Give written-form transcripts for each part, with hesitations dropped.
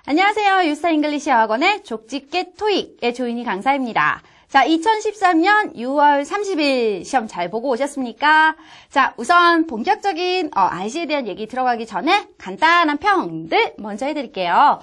안녕하세요. 유스타 잉글리시 학원의 족집게 토익의 조인희 강사입니다. 자, 2013년 6월 30일 시험 잘 보고 오셨습니까? 자, 우선 본격적인 IC에 대한 얘기 들어가기 전에 간단한 평들 먼저 해드릴게요.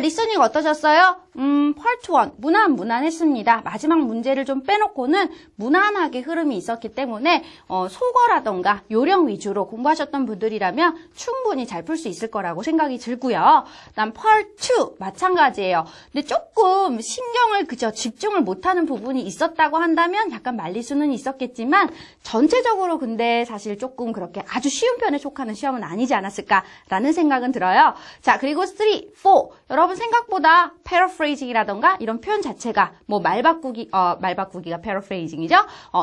리스닝 어떠셨어요? 파트 1 무난했습니다. 마지막 문제를 좀 빼놓고는 무난하게 흐름이 있었기 때문에 속어라던가 요령 위주로 공부하셨던 분들이라면 충분히 잘 풀 수 있을 거라고 생각이 들고요. 그다음 파트 2 마찬가지예요. 근데 조금 신경을 집중을 못하는 부분이 있었다고 한다면 약간 말릴 수는 있었겠지만 전체적으로 근데 사실 조금 그렇게 아주 쉬운 편에 속하는 시험은 아니지 않았을까라는 생각은 들어요. 자, 그리고 3, 4 여러분 생각보다 paraphrasing이라던가 이런 표현 자체가 말바꾸기가 paraphrasing이죠.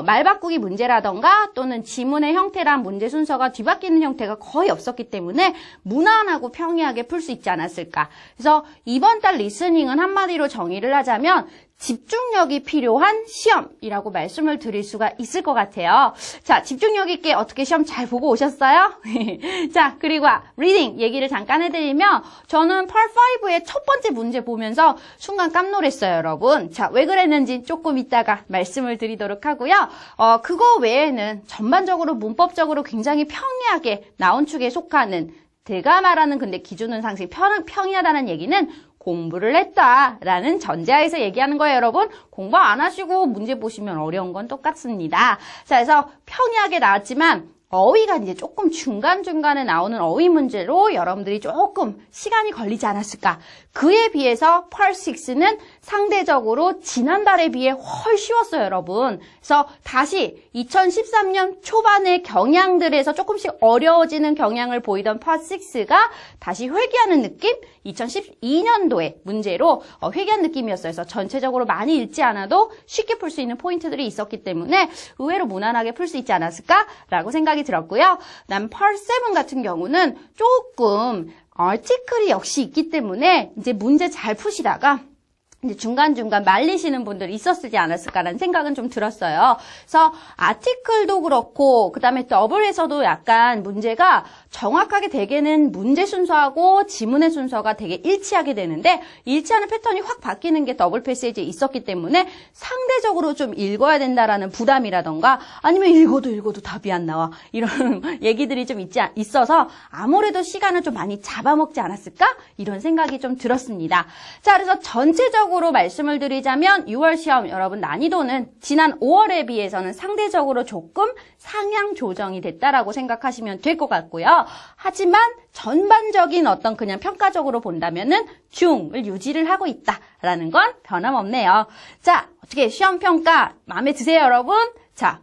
말바꾸기 문제라던가 또는 지문의 형태랑 문제 순서가 뒤바뀌는 형태가 거의 없었기 때문에 무난하고 평이하게 풀 수 있지 않았을까. 그래서 이번 달 리스닝은 한마디로 정의를 하자면 집중력이 필요한 시험이라고 말씀을 드릴 수가 있을 것 같아요. 자, 집중력 있게 어떻게 시험 잘 보고 오셨어요? 자, 그리고 리딩 얘기를 잠깐 해드리면 저는 Part 5의 첫 번째 문제 보면서 순간 깜놀했어요, 여러분. 자, 왜 그랬는지 조금 이따가 말씀을 드리도록 하고요. 그거 외에는 전반적으로 문법적으로 굉장히 평이하게 나온 축에 속하는 제가 말하는 근데 기준은 상식 평이하다는 얘기는 공부를 했다라는 전제하에서 얘기하는 거예요, 여러분. 공부 안 하시고 문제 보시면 어려운 건 똑같습니다. 자, 그래서 평이하게 나왔지만 어휘가 이제 조금 중간중간에 나오는 어휘 문제로 여러분들이 조금 시간이 걸리지 않았을까. 그에 비해서 Part 6는 상대적으로 지난달에 비해 훨 쉬웠어요, 여러분. 그래서 다시 2013년 초반의 경향들에서 조금씩 어려워지는 경향을 보이던 Part 6가 다시 회귀하는 느낌? 2012년도의 문제로 회귀한 느낌이었어요. 그래서 전체적으로 많이 읽지 않아도 쉽게 풀 수 있는 포인트들이 있었기 때문에 의외로 무난하게 풀 수 있지 않았을까라고 생각이 들었고요. 그다음 Part 7 같은 경우는 조금 article이 역시 있기 때문에 이제 문제 잘 푸시다가 이제 중간중간 말리시는 분들이 있었지 않았을까라는 생각은 좀 들었어요. 그래서 아티클도 그렇고 그다음에 더블에서도 약간 문제가 정확하게 대개는 문제 순서하고 지문의 순서가 되게 일치하게 되는데 일치하는 패턴이 확 바뀌는 게 더블 패시지에 있었기 때문에 상대적으로 좀 읽어야 된다라는 부담이라던가 아니면 읽어도 답이 안 나와 이런 얘기들이 좀 있어서 아무래도 시간을 좀 많이 잡아먹지 않았을까? 이런 생각이 좀 들었습니다. 자, 그래서 전체적으로 말씀을 드리자면 6월 시험 여러분 난이도는 지난 5월에 비해서는 상대적으로 조금 상향 조정이 됐다라고 생각하시면 될 것 같고요. 하지만 전반적인 어떤 그냥 평가적으로 본다면은 중을 유지를 하고 있다라는 건 변함없네요. 자, 어떻게 시험 평가 마음에 드세요, 여러분? 자,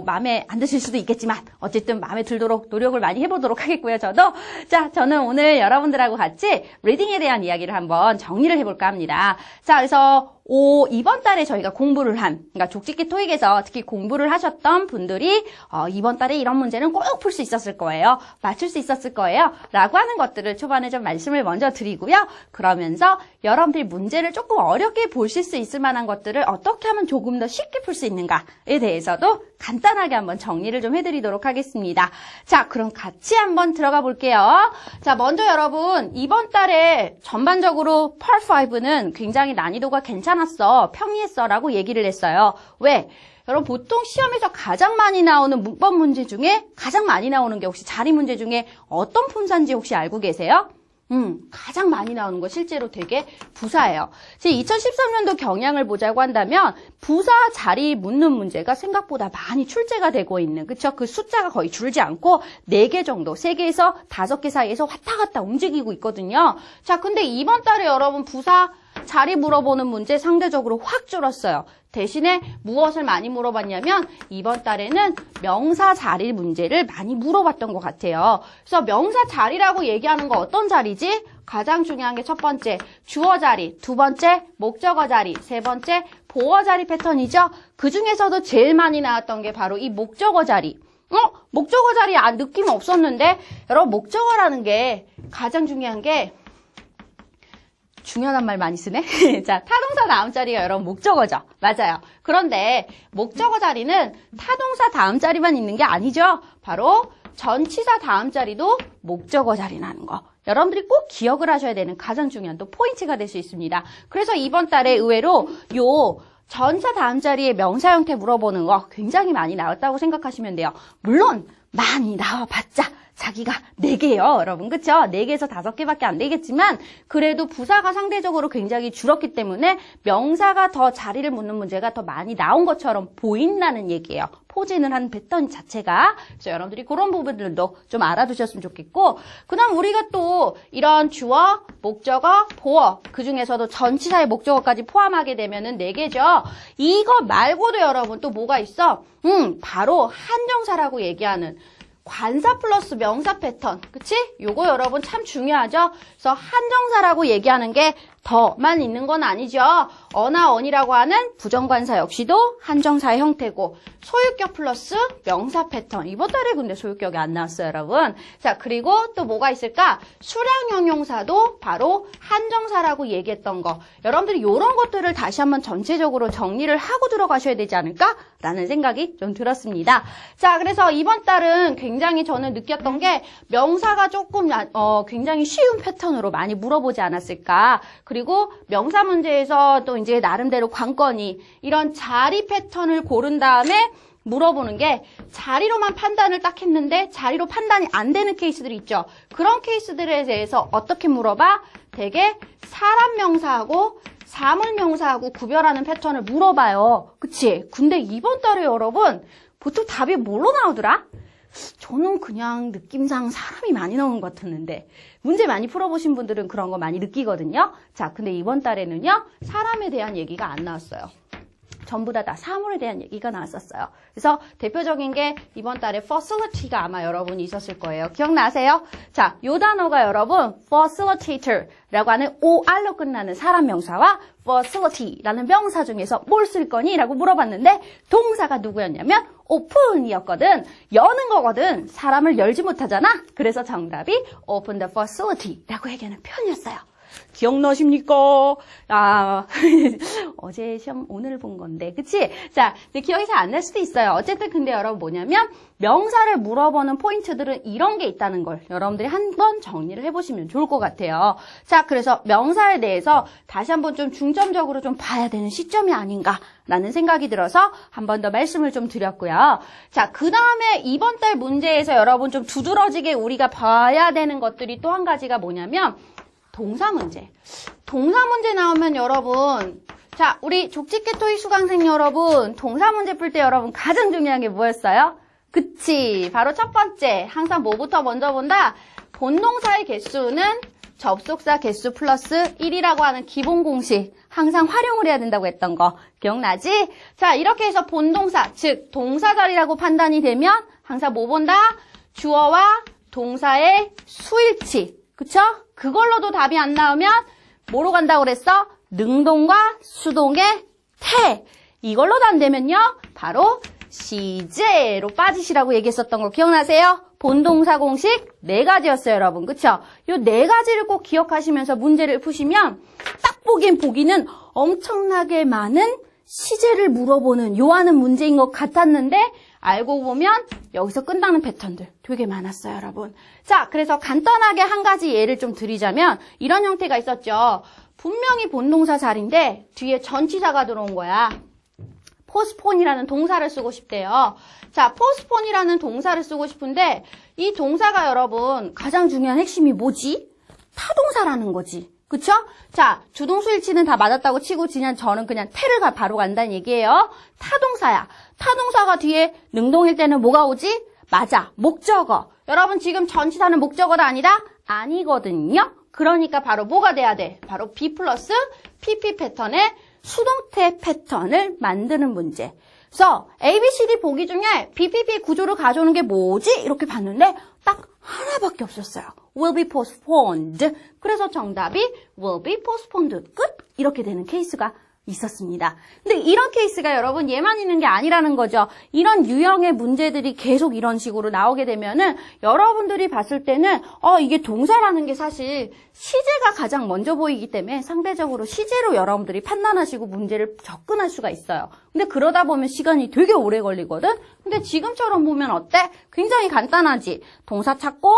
마음에 안 드실 수도 있겠지만, 어쨌든 마음에 들도록 노력을 많이 해보도록 하겠고요, 저도. 자, 저는 오늘 여러분들하고 같이 리딩에 대한 이야기를 한번 정리를 해볼까 합니다. 자, 그래서 이번 달에 저희가 공부를 그러니까 족집게 토익에서 특히 공부를 하셨던 분들이 이번 달에 이런 문제는 꼭 풀 수 있었을 거예요. 맞출 수 있었을 거예요. 라고 하는 것들을 초반에 좀 말씀을 먼저 드리고요. 그러면서 여러분들이 문제를 조금 어렵게 보실 수 있을 만한 것들을 어떻게 하면 조금 더 쉽게 풀 수 있는가에 대해서도 간단하게 한번 정리를 좀 해드리도록 하겠습니다. 자, 그럼 같이 한번 들어가 볼게요. 자, 먼저 여러분 이번 달에 전반적으로 Part 5는 굉장히 난이도가 괜찮았어, 평이했어 라고 얘기를 했어요. 왜? 여러분 보통 시험에서 가장 많이 나오는 문법 문제 중에 가장 많이 나오는 게 혹시 자리 문제 중에 어떤 품사인지 혹시 알고 계세요? 가장 많이 나오는 거 실제로 되게 부사예요. 제 2013년도 경향을 보자고 한다면 부사 자리 묻는 문제가 생각보다 많이 출제가 되고 있는, 그쵸? 그 숫자가 거의 줄지 않고 4개 정도, 3개에서 5개 사이에서 왔다 갔다 움직이고 있거든요. 자, 근데 이번 달에 여러분 부사 자리 물어보는 문제 상대적으로 확 줄었어요. 대신에 무엇을 많이 물어봤냐면 이번 달에는 명사 자리 문제를 많이 물어봤던 것 같아요. 그래서 명사 자리라고 얘기하는 거 어떤 자리지? 가장 중요한 게 첫 번째 주어 자리, 두 번째 목적어 자리, 세 번째 보어 자리 패턴이죠. 그 중에서도 제일 많이 나왔던 게 바로 이 목적어 자리. 목적어 자리 느낌 없었는데 여러분 목적어라는 게 가장 중요한 게 중요한 말 많이 쓰네. 자, 타동사 다음 자리가 여러분 목적어죠. 맞아요. 그런데 목적어 자리는 타동사 다음 자리만 있는 게 아니죠. 바로 전치사 다음 자리도 목적어 자리라는 거. 여러분들이 꼭 기억을 하셔야 되는 가장 중요한 또 포인트가 될 수 있습니다. 그래서 이번 달에 의외로 요 전사 다음 자리에 명사 형태 물어보는 거 굉장히 많이 나왔다고 생각하시면 돼요. 물론 많이 나와봤자 자기가 4개예요, 여러분. 그쵸? 4개에서 5개밖에 안 되겠지만 그래도 부사가 상대적으로 굉장히 줄었기 때문에 명사가 더 자리를 묻는 문제가 더 많이 나온 것처럼 보인다는 얘기예요. 포진을 한 패턴 자체가. 그래서 여러분들이 그런 부분들도 좀 알아두셨으면 좋겠고, 그 다음 우리가 또 이런 주어, 목적어, 보어, 그 중에서도 전치사의 목적어까지 포함하게 되면은 4개죠. 이거 말고도 여러분 또 뭐가 있어? 바로 한정사라고 얘기하는 관사 플러스 명사 패턴, 그치? 요거 여러분 참 중요하죠? 그래서 한정사라고 얘기하는 게 더만 있는 건 아니죠. 어나 언이라고 하는 부정관사 역시도 한정사의 형태고, 소유격 플러스 명사 패턴. 이번 달에 근데 소유격이 안 나왔어요, 여러분. 자, 그리고 또 뭐가 있을까? 수량 형용사도 바로 한정사라고 얘기했던 거. 여러분들이 이런 것들을 다시 한번 전체적으로 정리를 하고 들어가셔야 되지 않을까라는 생각이 좀 들었습니다. 자, 그래서 이번 달은 굉장히 저는 느꼈던 게 명사가 조금 굉장히 쉬운 패턴으로 많이 물어보지 않았을까. 그리고 명사 문제에서 또 이제 나름대로 관건이 이런 자리 패턴을 고른 다음에 물어보는 게 자리로만 판단을 딱 했는데 자리로 판단이 안 되는 케이스들이 있죠. 그런 케이스들에 대해서 어떻게 물어봐? 되게 사람 명사하고 사물 명사하고 구별하는 패턴을 물어봐요. 그치? 근데 이번 달에 여러분 보통 답이 뭘로 나오더라? 저는 그냥 느낌상 사람이 많이 나오는 것 같았는데 문제 많이 풀어보신 분들은 그런 거 많이 느끼거든요. 자, 근데 이번 달에는요 사람에 대한 얘기가 안 나왔어요. 전부 다 사물에 대한 얘기가 나왔었어요. 그래서 대표적인 게 이번 달에 facility가 아마 여러분이 있었을 거예요. 기억나세요? 자, 요 단어가 여러분 facilitator라고 하는 OR로 끝나는 사람 명사와 facility라는 명사 중에서 뭘 쓸 거니? 라고 물어봤는데 동사가 누구였냐면 open이었거든. 여는 거거든. 사람을 열지 못하잖아. 그래서 정답이 open the facility라고 얘기하는 표현이었어요. 기억나십니까? 어제 시험 오늘 본 건데, 그치? 자, 근데 기억이 잘 안 날 수도 있어요. 어쨌든 근데 여러분 뭐냐면 명사를 물어보는 포인트들은 이런 게 있다는 걸 여러분들이 한번 정리를 해보시면 좋을 것 같아요. 자, 그래서 명사에 대해서 다시 한번 좀 중점적으로 좀 봐야 되는 시점이 아닌가라는 생각이 들어서 한 번 더 말씀을 좀 드렸고요. 자, 그 다음에 이번 달 문제에서 여러분 좀 두드러지게 우리가 봐야 되는 것들이 또 한 가지가 뭐냐면 동사 문제. 동사 문제 나오면 여러분, 자, 우리 족집게 토익 수강생 여러분, 동사 문제 풀 때 여러분 가장 중요한 게 뭐였어요? 그치, 바로 첫 번째. 항상 뭐부터 먼저 본다? 본동사의 개수는 접속사 개수 플러스 1이라고 하는 기본 공식 항상 활용을 해야 된다고 했던 거 기억나지? 자, 이렇게 해서 본동사, 즉 동사 자리라고 판단이 되면 항상 뭐 본다? 주어와 동사의 수일치. 그쵸? 그걸로도 답이 안 나오면 뭐로 간다고 그랬어? 능동과 수동의 태. 이걸로도 안 되면요. 바로 시제로 빠지시라고 얘기했었던 거 기억나세요? 본동사 공식 4가지였어요, 여러분. 그쵸? 요 4가지를 꼭 기억하시면서 문제를 푸시면 딱 보기는 엄청나게 많은 시제를 물어보는 요하는 문제인 것 같았는데 알고 보면 여기서 끝나는 패턴들 되게 많았어요, 여러분. 자, 그래서 간단하게 한 가지 예를 좀 드리자면 이런 형태가 있었죠. 분명히 본동사 자리인데 뒤에 전치사가 들어온 거야. postpone이라는 동사를 쓰고 싶대요. 자, postpone이라는 동사를 쓰고 싶은데 이 동사가 여러분 가장 중요한 핵심이 뭐지? 타동사라는 거지. 그쵸? 자, 주동수일치는 다 맞았다고 치고 저는 그냥 태를 바로 간다는 얘기예요. 타동사야. 타동사가 뒤에 능동일 때는 뭐가 오지? 맞아. 목적어. 여러분 지금 전치사는 목적어가 아니라 아니거든요. 그러니까 바로 뭐가 돼야 돼? 바로 B 플러스 PP 패턴의 수동태 패턴을 만드는 문제. 그래서 ABCD 보기 중에 BPP 구조를 가져오는 게 뭐지? 이렇게 봤는데 딱 하나밖에 없었어요. will be postponed. 그래서 정답이 will be postponed. 끝! 이렇게 되는 케이스가 있었습니다. 근데 이런 케이스가 여러분 얘만 있는 게 아니라는 거죠. 이런 유형의 문제들이 계속 이런 식으로 나오게 되면은 여러분들이 봤을 때는 이게 동사라는 게 사실 시제가 가장 먼저 보이기 때문에 상대적으로 시제로 여러분들이 판단하시고 문제를 접근할 수가 있어요. 근데 그러다 보면 시간이 되게 오래 걸리거든. 근데 지금처럼 보면 어때? 굉장히 간단하지. 동사 찾고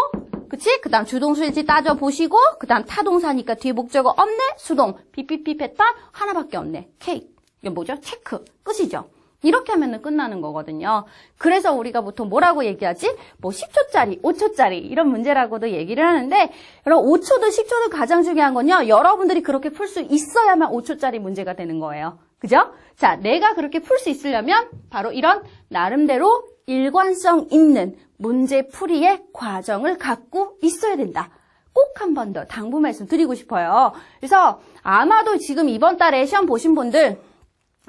그치? 그 다음 주동수인지 따져보시고, 그 다음 타동사니까 뒤에 목적어 없네? 수동. PPP 패턴 하나밖에 없네. K. 이게 뭐죠? 체크. 끝이죠. 이렇게 하면은 끝나는 거거든요. 그래서 우리가 보통 뭐라고 얘기하지? 뭐 10초짜리, 5초짜리 이런 문제라고도 얘기를 하는데 여러분 5초도 10초도 가장 중요한 건요. 여러분들이 그렇게 풀 수 있어야만 5초짜리 문제가 되는 거예요. 그죠? 자, 내가 그렇게 풀 수 있으려면 바로 이런 나름대로 일관성 있는 문제 풀이의 과정을 갖고 있어야 된다. 꼭 한 번 더 당부 말씀 드리고 싶어요. 그래서 아마도 지금 이번 달에 시험 보신 분들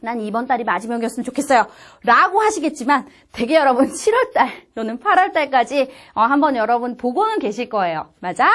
난 이번 달이 마지막이었으면 좋겠어요 라고 하시겠지만 되게 여러분 7월달 또는 8월달까지 한번 여러분 보고는 계실 거예요. 맞아?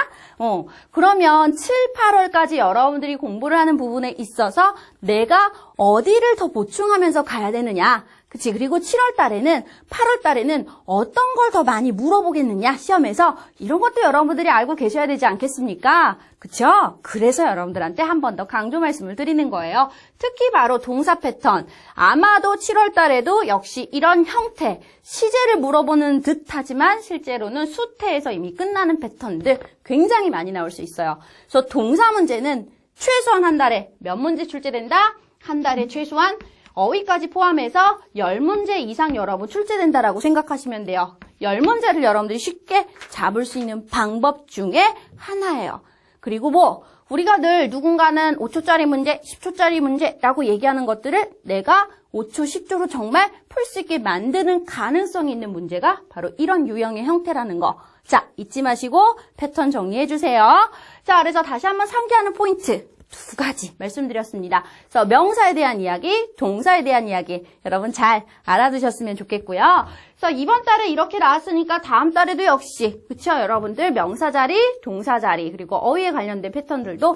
그러면 7, 8월까지 여러분들이 공부를 하는 부분에 있어서 내가 어디를 더 보충하면서 가야 되느냐. 그치? 그리고 7월달에는 8월달에는 어떤 걸 더 많이 물어보겠느냐 시험에서 이런 것도 여러분들이 알고 계셔야 되지 않겠습니까? 그쵸? 그래서 여러분들한테 한 번 더 강조 말씀을 드리는 거예요. 특히 바로 동사 패턴. 아마도 7월달에도 역시 이런 형태, 시제를 물어보는 듯하지만 실제로는 수태에서 이미 끝나는 패턴들 굉장히 많이 나올 수 있어요. 그래서 동사 문제는 최소한 한 달에 몇 문제 출제된다? 한 달에 최소한 어휘까지 포함해서 10문제 이상 여러분 출제된다라고 생각하시면 돼요. 10문제를 여러분들이 쉽게 잡을 수 있는 방법 중에 하나예요. 그리고 우리가 늘 누군가는 5초짜리 문제, 10초짜리 문제라고 얘기하는 것들을 내가 5초, 10초로 정말 풀 수 있게 만드는 가능성이 있는 문제가 바로 이런 유형의 형태라는 거. 자, 잊지 마시고 패턴 정리해 주세요. 자, 그래서 다시 한번 상기하는 포인트. 2가지 말씀드렸습니다. 그래서 명사에 대한 이야기, 동사에 대한 이야기 여러분 잘 알아두셨으면 좋겠고요. 그래서 이번 달에 이렇게 나왔으니까 다음 달에도 역시 그쵸 여러분들 명사 자리, 동사 자리 그리고 어휘에 관련된 패턴들도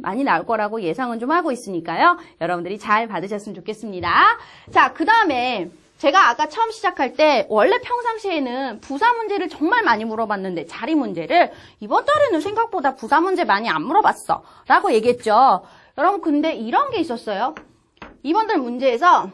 많이 나올 거라고 예상은 좀 하고 있으니까요. 여러분들이 잘 받으셨으면 좋겠습니다. 자, 그 다음에 제가 아까 처음 시작할 때 원래 평상시에는 부사 문제를 정말 많이 물어봤는데 자리 문제를 이번 달에는 생각보다 부사 문제 많이 안 물어봤어 라고 얘기했죠. 여러분 근데 이런 게 있었어요. 이번 달 문제에서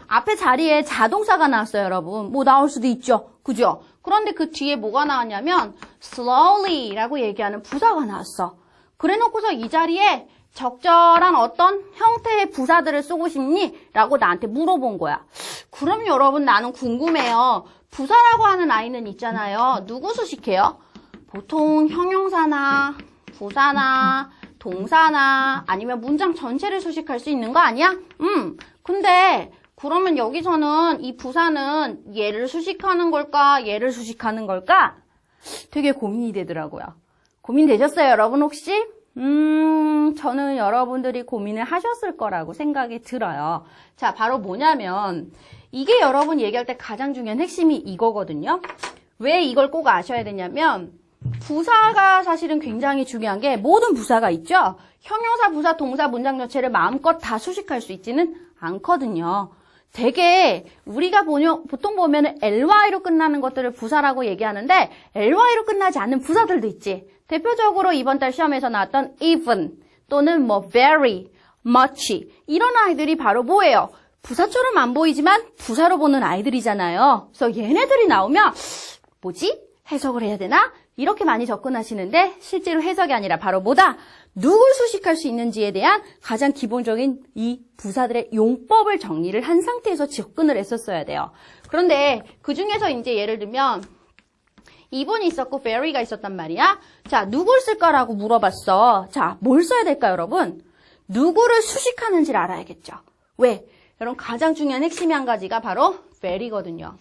앞에 자리에 자동사가 나왔어요. 여러분 나올 수도 있죠. 그죠? 그런데 그 뒤에 뭐가 나왔냐면 slowly 라고 얘기하는 부사가 나왔어. 그래 놓고서 이 자리에 적절한 어떤 형태의 부사들을 쓰고 싶니? 라고 나한테 물어본 거야. 그럼 여러분 나는 궁금해요. 부사라고 하는 아이는 있잖아요. 누구 수식해요? 보통 형용사나 부사나 동사나 아니면 문장 전체를 수식할 수 있는 거 아니야? 근데 그러면 여기서는 이 부사는 얘를 수식하는 걸까? 얘를 수식하는 걸까? 되게 고민이 되더라고요. 고민되셨어요, 여러분 혹시? 저는 여러분들이 고민을 하셨을 거라고 생각이 들어요. 자, 바로 뭐냐면 이게 여러분 얘기할 때 가장 중요한 핵심이 이거거든요. 왜 이걸 꼭 아셔야 되냐면 부사가 사실은 굉장히 중요한 게 모든 부사가 있죠. 형용사, 부사, 동사, 문장 전체를 마음껏 다 수식할 수 있지는 않거든요. 되게 우리가 보통 보면 ly로 끝나는 것들을 부사라고 얘기하는데 ly로 끝나지 않는 부사들도 있지. 대표적으로 이번 달 시험에서 나왔던 even 또는 very, much 이런 아이들이 바로 뭐예요? 부사처럼 안 보이지만 부사로 보는 아이들이잖아요. 그래서 얘네들이 나오면 뭐지? 해석을 해야 되나? 이렇게 많이 접근하시는데 실제로 해석이 아니라 바로 뭐다? 누굴 수식할 수 있는지에 대한 가장 기본적인 이 부사들의 용법을 정리를 한 상태에서 접근을 했었어야 돼요. 그런데 그 중에서 이제 예를 들면 even이 있었고 very가 있었단 말이야. 자, 누굴 쓸까라고 물어봤어. 자, 뭘 써야 될까요, 여러분? 누구를 수식하는지를 알아야겠죠. 왜? 여러분 가장 중요한 핵심이 한 가지가 바로 very거든요.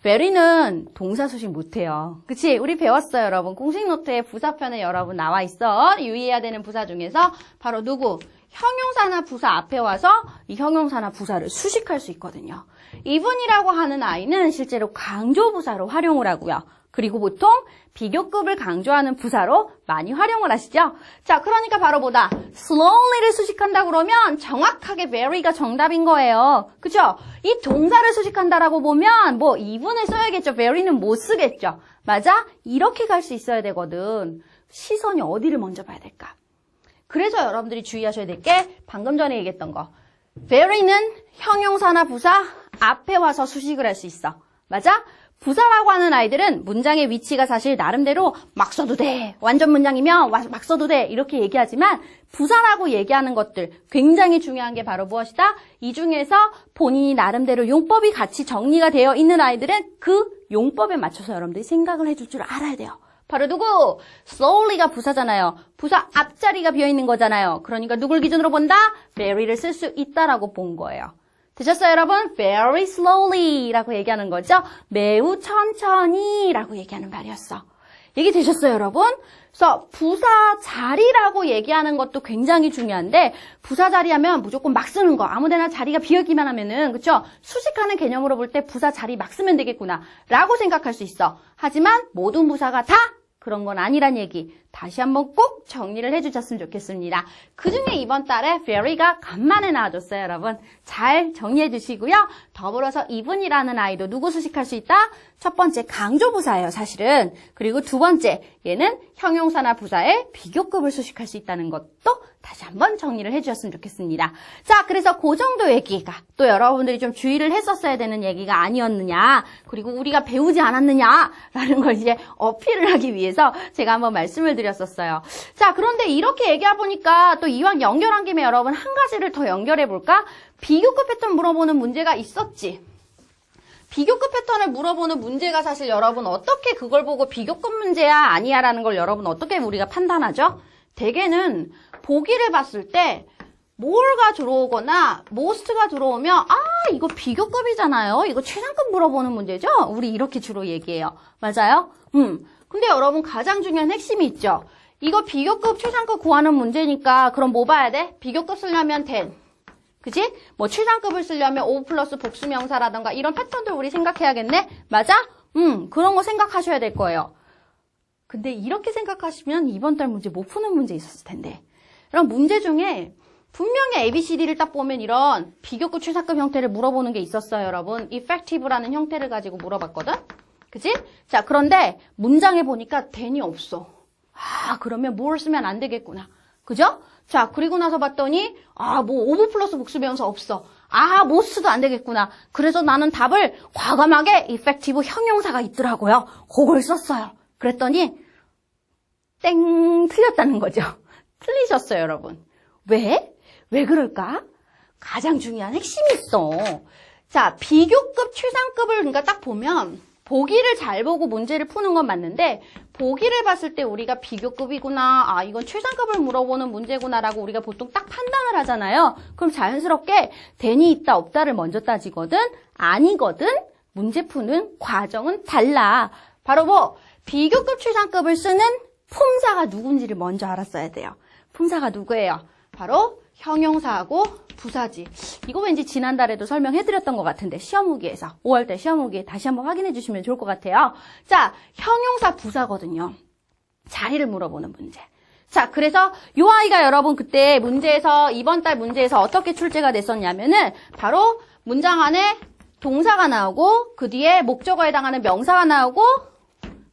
very는 동사 수식 못해요. 그치? 우리 배웠어요, 여러분. 공식 노트에 부사편에 여러분 나와 있어. 유의해야 되는 부사 중에서 바로 누구? 형용사나 부사 앞에 와서 이 형용사나 부사를 수식할 수 있거든요. even이라고 하는 아이는 실제로 강조부사로 활용을 하고요. 그리고 보통 비교급을 강조하는 부사로 많이 활용을 하시죠. 자, 그러니까 바로 뭐다? slowly를 수식한다 그러면 정확하게 very가 정답인 거예요. 그쵸? 이 동사를 수식한다라고 보면 뭐 even을 써야겠죠. very는 못 쓰겠죠. 맞아? 이렇게 갈 수 있어야 되거든. 시선이 어디를 먼저 봐야 될까? 그래서 여러분들이 주의하셔야 될 게 방금 전에 얘기했던 거. very는 형용사나 부사 앞에 와서 수식을 할 수 있어. 맞아? 부사라고 하는 아이들은 문장의 위치가 사실 나름대로 막 써도 돼. 완전 문장이면 막 써도 돼. 이렇게 얘기하지만 부사라고 얘기하는 것들 굉장히 중요한 게 바로 무엇이다? 이 중에서 본인이 나름대로 용법이 같이 정리가 되어 있는 아이들은 그 용법에 맞춰서 여러분들이 생각을 해줄 줄 알아야 돼요. 바로 누구? slowly가 부사잖아요. 부사 앞자리가 비어있는 거잖아요. 그러니까 누굴 기준으로 본다? very를 쓸 수 있다라고 본 거예요. 되셨어요, 여러분? very slowly 라고 얘기하는 거죠. 매우 천천히 라고 얘기하는 말이었어. 얘기 되셨어요, 여러분? 그래서 부사 자리라고 얘기하는 것도 굉장히 중요한데 부사 자리 하면 무조건 막 쓰는 거. 아무데나 자리가 비어있기만 하면은 그쵸? 수식하는 개념으로 볼 때 부사 자리 막 쓰면 되겠구나 라고 생각할 수 있어. 하지만 모든 부사가 다 그런 건 아니란 얘기 다시 한번 꼭 정리를 해주셨으면 좋겠습니다. 그중에 이번 달에 very가 간만에 나와줬어요, 여러분. 잘 정리해 주시고요. 더불어서 even이라는 아이도 누구 수식할 수 있다? 첫 번째 강조부사예요, 사실은. 그리고 두 번째 얘는 형용사나 부사의 비교급을 수식할 수 있다는 것도 다시 한번 정리를 해주셨으면 좋겠습니다. 자, 그래서 그 정도 얘기가 또 여러분들이 좀 주의를 했었어야 되는 얘기가 아니었느냐, 그리고 우리가 배우지 않았느냐라는 걸 이제 어필을 하기 위해서 제가 한번 말씀을 드렸었어요. 자, 그런데 이렇게 얘기해 보니까 또 이왕 연결한 김에 여러분 한 가지를 더 연결해 볼까? 비교급 패턴 물어보는 문제가 있었지. 비교급 패턴을 물어보는 문제가 사실 여러분 어떻게 그걸 보고 비교급 문제야 아니야 라는 걸 여러분 어떻게 우리가 판단하죠? 대개는 보기를 봤을 때 more가 들어오거나 most가 들어오면 이거 비교급이잖아요. 이거 최상급 물어보는 문제죠? 우리 이렇게 주로 얘기해요. 맞아요? 근데 여러분 가장 중요한 핵심이 있죠. 이거 비교급 최상급 구하는 문제니까 그럼 뭐 봐야 돼? 비교급 쓰려면 then. 그치? 뭐 최상급을 쓰려면 O 플러스 복수명사라던가 이런 패턴들 우리 생각해야겠네? 맞아? 그런 거 생각하셔야 될 거예요. 근데 이렇게 생각하시면 이번 달 문제 못 푸는 문제 있었을 텐데. 이런 문제 중에 분명히 ABCD를 딱 보면 이런 비교급 최상급 형태를 물어보는 게 있었어요, 여러분. effective라는 형태를 가지고 물어봤거든? 그치? 자, 그런데 문장에 보니까 then이 없어. 그러면 more 쓰면 안 되겠구나. 그죠? 자, 그리고 나서 봤더니 뭐 over 플러스 복수명사 없어. most도 안 되겠구나. 그래서 나는 답을 과감하게 effective 형용사가 있더라고요. 그걸 썼어요. 그랬더니 땡 틀렸다는 거죠. 틀리셨어요, 여러분. 왜? 왜 그럴까? 가장 중요한 핵심이 있어. 자, 비교급 최상급을 그러니까 딱 보면 보기를 잘 보고 문제를 푸는 건 맞는데 보기를 봤을 때 우리가 비교급이구나, 이건 최상급을 물어보는 문제구나라고 우리가 보통 딱 판단을 하잖아요. 그럼 자연스럽게 then이 있다 없다를 먼저 따지거든 아니거든 문제 푸는 과정은 달라. 바로 뭐 비교급 최상급을 쓰는 품사가 누군지를 먼저 알았어야 돼요. 품사가 누구예요? 바로 형용사하고 부사지. 이거 왠지 지난달에도 설명해드렸던 것 같은데 시험후기에서 5월달 시험후기에 다시 한번 확인해 주시면 좋을 것 같아요. 자, 형용사 부사거든요. 자리를 물어보는 문제. 자, 그래서 이 아이가 여러분 그때 문제에서 이번 달 문제에서 어떻게 출제가 됐었냐면은 바로 문장 안에 동사가 나오고 그 뒤에 목적어에 해당하는 명사가 나오고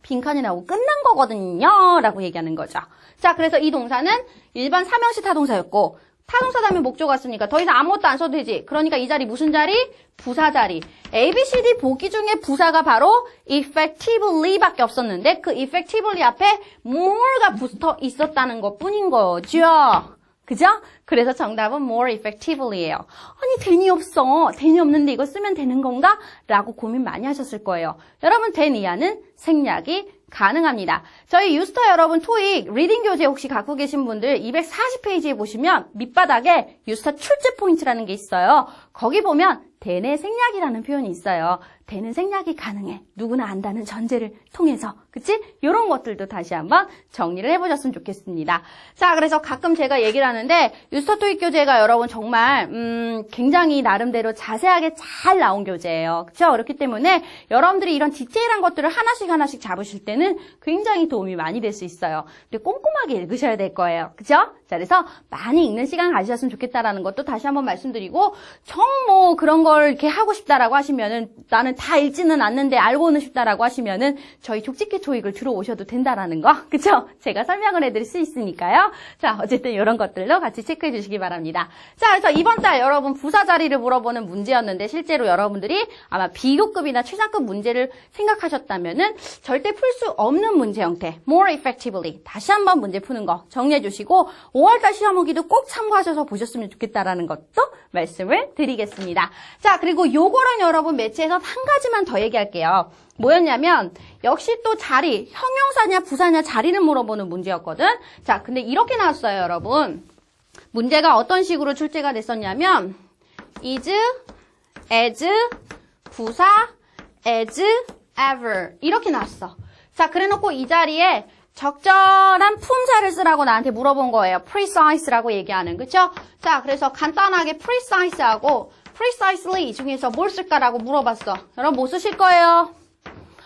빈칸이 나오고 끝난 거거든요 라고 얘기하는 거죠. 자, 그래서 이 동사는 일반 삼형식 타동사였고 타동사 다음에 목적 왔으니까 더 이상 아무것도 안 써도 되지. 그러니까 이 자리 무슨 자리? 부사 자리. ABCD 보기 중에 부사가 바로 effectively밖에 없었는데 그 effectively 앞에 more가 붙어 있었다는 것 뿐인 거죠. 그죠? 그래서 정답은 more effectively예요. 아니 then이 없어. then이 없는데 이거 쓰면 되는 건가? 라고 고민 많이 하셨을 거예요. 여러분 then 이하는 생략이 가능합니다. 저희 유스터 여러분 토익 리딩 교재 혹시 갖고 계신 분들 240페이지에 보시면 밑바닥에 유스터 출제 포인트라는 게 있어요. 거기 보면 then의 생략이라는 표현이 있어요. then은 생략이 가능해. 누구나 안다는 전제를 통해서. 그치? 이런 것들도 다시 한번 정리를 해보셨으면 좋겠습니다. 자, 그래서 가끔 제가 얘기를 하는데 유스터 토익 교재가 여러분 정말 굉장히 나름대로 자세하게 잘 나온 교재예요. 그렇죠? 그렇기 때문에 여러분들이 이런 디테일한 것들을 하나씩 잡으실 때는 굉장히 도움이 많이 될 수 있어요. 근데 꼼꼼하게 읽으셔야 될 거예요. 그죠? 자, 그래서 많이 읽는 시간 가지셨으면 좋겠다라는 것도 다시 한번 말씀드리고 정 뭐 그런 걸 이렇게 하고 싶다라고 하시면은 나는 나는 다 읽지는 않는데 알고는 싶다라고 하시면은 저희 족집게 토익을 들어오셔도 된다라는 거. 그쵸? 제가 설명을 해드릴 수 있으니까요. 자, 어쨌든 이런 것들도 같이 체크해 주시기 바랍니다. 자, 그래서 이번 달 여러분 부사 자리를 물어보는 문제였는데 실제로 여러분들이 아마 비교급이나 최상급 문제를 생각하셨다면은 절대 풀 수 없는 문제 형태, more effectively. 다시 한번 문제 푸는 거 정리해 주시고 5월달 시험 후기도 꼭 참고하셔서 보셨으면 좋겠다라는 것도 말씀을 드리겠습니다. 자, 그리고 요거랑 여러분 매체에서 한 가지만 더 얘기할게요. 뭐였냐면 역시 또 자리, 형용사냐 부사냐 자리를 물어보는 문제였거든. 자, 근데 이렇게 나왔어요, 여러분. 문제가 어떤 식으로 출제가 됐었냐면 is, as, 부사, as, ever 이렇게 나왔어. 자, 그래놓고 이 자리에 적절한 품사를 쓰라고 나한테 물어본 거예요. precise라고 얘기하는, 그쵸? 자, 그래서 간단하게 precise하고 precisely 중에서 뭘 쓸까라고 물어봤어. 여러분 뭐 쓰실 거예요?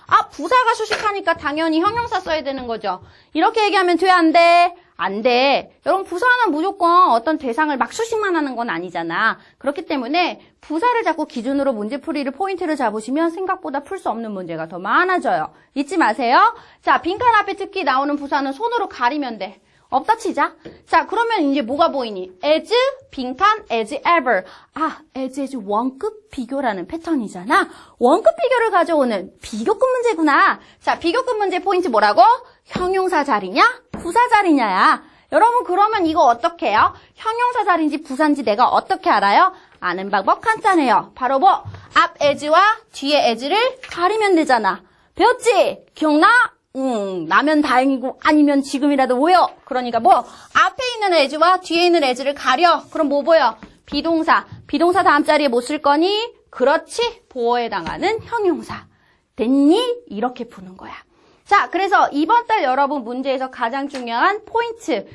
아, 부사가 수식하니까 당연히 형용사 써야 되는 거죠. 이렇게 얘기하면 돼, 안 돼? 안 돼. 여러분 부사는 무조건 어떤 대상을 막 수식만 하는 건 아니잖아. 그렇기 때문에 부사를 자꾸 기준으로 문제풀이를 포인트를 잡으시면 생각보다 풀 수 없는 문제가 더 많아져요. 잊지 마세요. 자, 빈칸 앞에 특히 나오는 부사는 손으로 가리면 돼. 없다 치자. 자, 그러면 이제 뭐가 보이니? as, 빈칸, as ever. 아, as 원급 비교라는 패턴이잖아. 원급 비교를 가져오는 비교급 문제구나. 자, 비교급 문제 포인트 뭐라고? 형용사 자리냐? 부사 자리냐야. 여러분 그러면 이거 어떻게 해요? 형용사 자리인지 부사인지 내가 어떻게 알아요? 아는 방법 간단해요. 바로 뭐? 앞 as와 뒤에 as를 가리면 되잖아. 배웠지? 기억나? 나면 다행이고 아니면 지금이라도 뭐요? 그러니까 뭐 앞에 있는 as와 뒤에 있는 as를 가려. 그럼 뭐 보여? 비동사. 비동사 다음 자리에 뭐 쓸 거니? 그렇지. 보어에 해당하는 형용사. 됐니? 이렇게 푸는 거야. 자, 그래서 이번 달 여러분 문제에서 가장 중요한 포인트.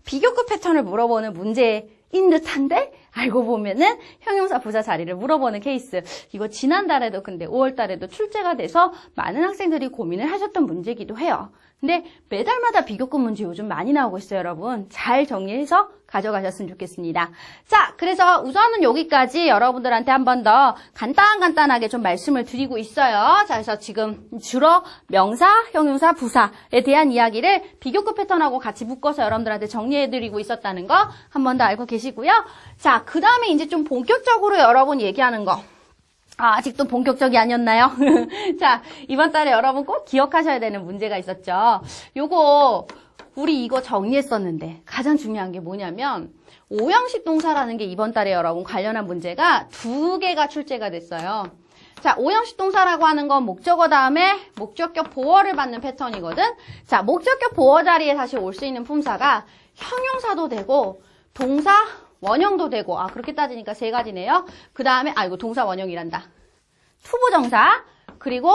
비교급 패턴을 물어보는 문제인 듯한데 알고 보면은 형용사 부사 자리를 물어보는 케이스. 이거 지난달에도 근데 5월 달에도 출제가 돼서 많은 학생들이 고민을 하셨던 문제이기도 해요. 근데 매달마다 비교급 문제 요즘 많이 나오고 있어요, 여러분. 잘 정리해서 가져가셨으면 좋겠습니다. 자, 그래서 우선은 여기까지 여러분들한테 한 번 더 간단하게 좀 말씀을 드리고 있어요. 자, 그래서 지금 주로 명사, 형용사, 부사에 대한 이야기를 비교급 패턴하고 같이 묶어서 여러분들한테 정리해드리고 있었다는 거 한 번 더 알고 계시고요. 자, 그 다음에 이제 좀 본격적으로 여러분 얘기하는 거. 아직도 본격적이 아니었나요? 자, 이번 달에 여러분 꼭 기억하셔야 되는 문제가 있었죠. 요거 우리 이거 정리했었는데 가장 중요한 게 뭐냐면 오형식 동사라는 게 이번 달에 여러분 관련한 문제가 2개가 출제가 됐어요. 자, 오형식 동사라고 하는 건 목적어 다음에 목적격 보어를 받는 패턴이거든. 자, 목적격 보어 자리에 사실 올 수 있는 품사가 형용사도 되고 동사 원형도 되고, 그렇게 따지니까 3가지네요. 그 다음에, 이거 동사 원형이란다. 투부정사, 그리고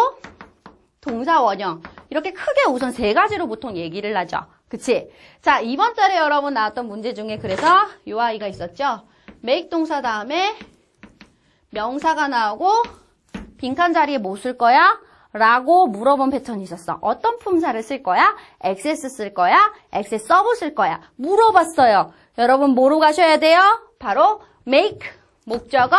동사 원형. 이렇게 크게 우선 3가지로 보통 얘기를 하죠. 그치? 자, 이번 달에 여러분 나왔던 문제 중에 그래서 요 아이가 있었죠. make 동사 다음에 명사가 나오고, 빈칸 자리에 뭐 쓸 거야? 라고 물어본 패턴이 있었어. 어떤 품사를 쓸 거야? access 쓸 거야? access 서브 쓸 거야? 물어봤어요. 여러분 뭐로 가셔야 돼요? 바로 make, 목적어,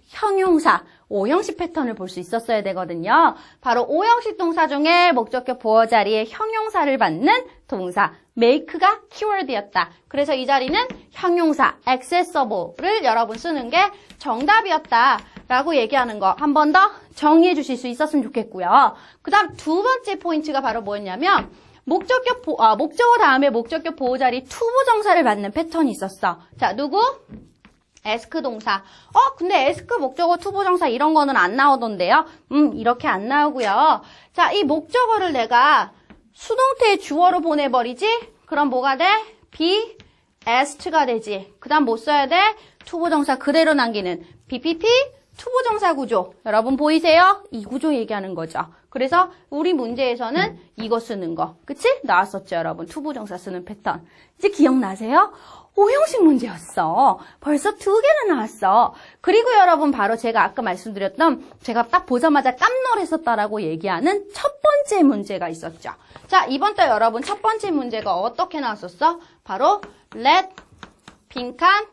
형용사, 오형식 패턴을 볼 수 있었어야 되거든요. 바로 오형식 동사 중에 목적격 보어 자리에 형용사를 받는 동사 make가 키워드였다. 그래서 이 자리는 형용사 accessible를 여러분 쓰는 게 정답이었다. 라고 얘기하는 거 한 번 더 정리해 주실 수 있었으면 좋겠고요. 그 다음 2번째 포인트가 바로 뭐였냐면 목적어 다음에 목적격 보호 자리 투부정사를 받는 패턴이 있었어. 자, 누구? ask 동사. 근데 ask 목적어 투부정사 이런 거는 안 나오던데요. 이렇게 안 나오고요. 자, 이 목적어를 내가 수동태의 주어로 보내버리지? 그럼 뭐가 돼? be asked가 되지. 그 다음 뭐 써야 돼? 투부정사 그대로 남기는 BPP 투부정사 구조. 여러분 보이세요? 이 구조 얘기하는 거죠. 그래서 우리 문제에서는 이거 쓰는 거. 그치? 나왔었죠, 여러분. 투부정사 쓰는 패턴. 이제 기억나세요? 오형식 문제였어. 벌써 2개나 나왔어. 그리고 여러분 바로 제가 아까 말씀드렸던 제가 딱 보자마자 깜놀했었다라고 얘기하는 첫 번째 문제가 있었죠. 자, 이번 달 여러분 첫 번째 문제가 어떻게 나왔었어? 바로 let 빈칸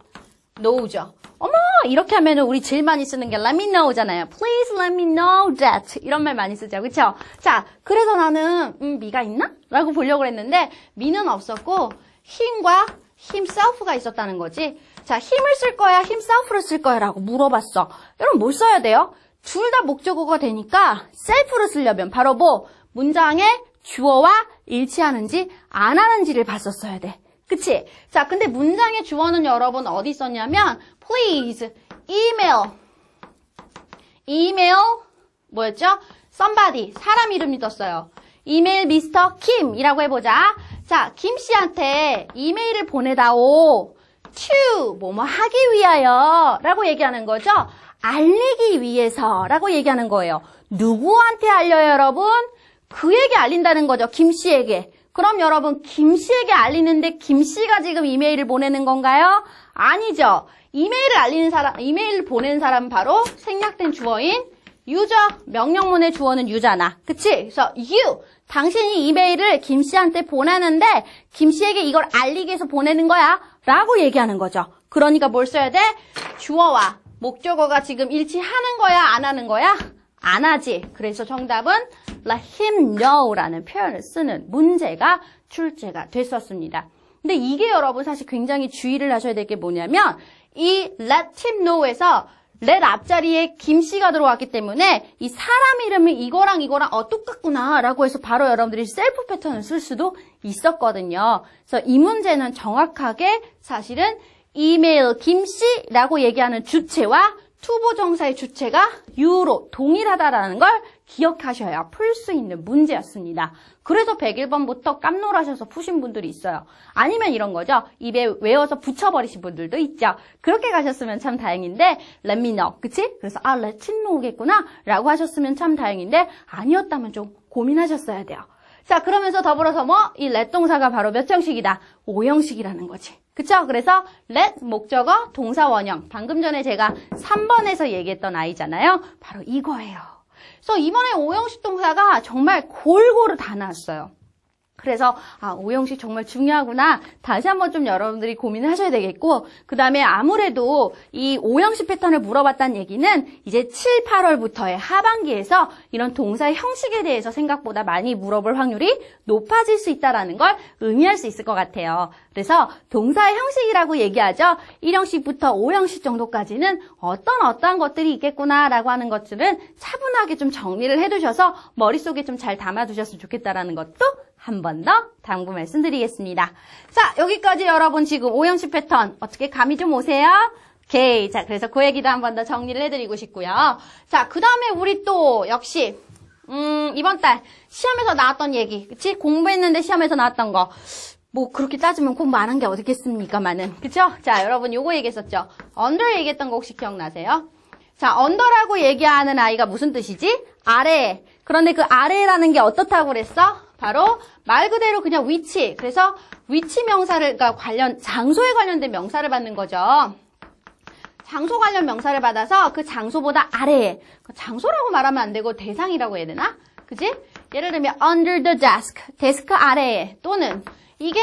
know죠. 어머 이렇게 하면은 우리 제일 많이 쓰는 게 let me know잖아요. Please let me know that 이런 말 많이 쓰죠. 그쵸? 자, 그래서 나는 me가 있나? 라고 보려고 했는데 me는 없었고 힘과 himself가 있었다는 거지. 자, 힘을 쓸 거야? himself를 쓸 거야? 라고 물어봤어. 여러분 뭘 써야 돼요? 둘 다 목적어가 되니까 self를 쓰려면 바로 뭐 문장의 주어와 일치하는지 안 하는지를 봤었어야 돼. 그치? 자, 근데 문장의 주어는 여러분 어디 썼냐면 please, email 뭐였죠? somebody, 사람 이름이 떴어요. 이메일 미스터 김이라고 해보자. 자, 김 씨한테 이메일을 보내다오. to, 뭐뭐 하기 위하여 라고 얘기하는 거죠. 알리기 위해서 라고 얘기하는 거예요. 누구한테 알려요, 여러분? 그에게 알린다는 거죠. 김 씨에게. 그럼 여러분 김 씨에게 알리는데 김 씨가 지금 이메일을 보내는 건가요? 아니죠. 이메일을 알리는 사람, 이메일을 보내는 사람은 바로 생략된 주어인 유저. 명령문의 주어는 유잖아. 그치? 그래서 you, 당신이 이메일을 김 씨한테 보내는데 김 씨에게 이걸 알리기 위해서 보내는 거야 라고 얘기하는 거죠. 그러니까 뭘 써야 돼? 주어와 목적어가 지금 일치하는 거야, 안 하는 거야? 안 하지. 그래서 정답은 let him know라는 표현을 쓰는 문제가 출제가 됐었습니다. 근데 이게 여러분 사실 굉장히 주의를 하셔야 될 게 뭐냐면 이 let him know에서 let 앞자리에 김씨가 들어왔기 때문에 이 사람 이름이 이거랑 똑같구나 라고 해서 바로 여러분들이 셀프 패턴을 쓸 수도 있었거든요. 그래서 이 문제는 정확하게 사실은 이메일 김씨라고 얘기하는 주체와 투부정사의 주체가 you로 동일하다라는 걸 기억하셔야 풀 수 있는 문제였습니다. 그래서 101번부터 깜놀하셔서 푸신 분들이 있어요. 아니면 이런 거죠. 입에 외워서 붙여버리신 분들도 있죠. 그렇게 가셨으면 참 다행인데 let me know, 그치? 그래서 let him know겠구나 라고 하셨으면 참 다행인데 아니었다면 좀 고민하셨어야 돼요. 자, 그러면서 더불어서 이 let 동사가 바로 몇 형식이다? 5형식이라는 거지. 그쵸? 그래서 let 목적어 동사 원형. 방금 전에 제가 3번에서 얘기했던 아이잖아요. 바로 이거예요. 그래서 이번에 5형식 동사가 정말 골고루 다 나왔어요. 그래서 5형식 정말 중요하구나. 다시 한번 좀 여러분들이 고민하셔야 되겠고, 그 다음에 아무래도 이 5형식 패턴을 물어봤다는 얘기는 이제 7, 8월부터의 하반기에서 이런 동사의 형식에 대해서 생각보다 많이 물어볼 확률이 높아질 수 있다는 걸 의미할 수 있을 것 같아요. 그래서 동사의 형식이라고 얘기하죠. 1형식부터 5형식 정도까지는 어떠한 것들이 있겠구나라고 하는 것들은 차분하게 좀 정리를 해두셔서 머릿속에 좀 잘 담아두셨으면 좋겠다라는 것도 한 번 더 당부 말씀드리겠습니다. 자, 여기까지 여러분 지금 5형식 패턴 어떻게 감이 좀 오세요? 오케이. 자, 그래서 그 얘기도 한 번 더 정리를 해드리고 싶고요. 자, 그 다음에 우리 또 역시 이번 달 시험에서 나왔던 얘기, 그치? 공부했는데 시험에서 나왔던 거. 뭐 그렇게 따지면 공부 안 한 게 어딨겠습니까마는. 그쵸? 자, 여러분 요거 얘기했었죠. under 얘기했던 거 혹시 기억나세요? 자, under라고 얘기하는 아이가 무슨 뜻이지? 아래. 그런데 그 아래라는 게 어떻다고 그랬어? 바로 말 그대로 그냥 위치. 그래서 위치 명사를, 그러니까 장소에 관련된 명사를 받는 거죠. 장소 관련 명사를 받아서 그 장소보다 아래에. 장소라고 말하면 안 되고 대상이라고 해야 되나? 그지? 예를 들면 under the desk. 데스크 아래에. 또는 이게